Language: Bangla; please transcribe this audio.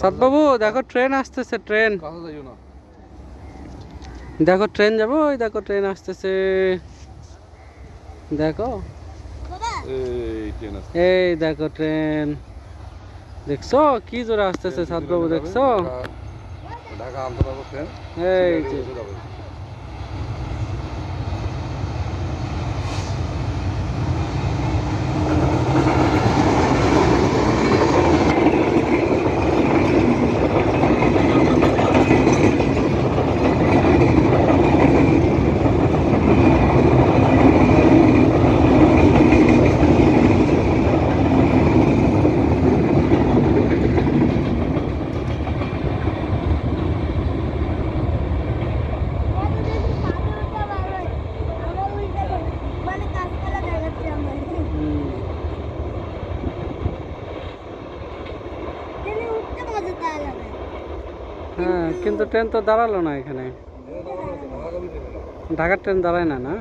সাতবাবু দেখো ট্রেন আসতেছে, ট্রেন দেখো, ট্রেন যাবো, ওই দেখো ট্রেন আসতেছে, দেখো এই দেখো ট্রেন, দেখছো কি জোরে আসতেছে সাতবাবু, দেখছো ঢাকা আন্তর্জাতিক ট্রেন এই যে। হ্যাঁ কিন্তু ট্রেন তো দাঁড়ালো না এখানে, ঢাকার ট্রেন দাঁড়ায় না না।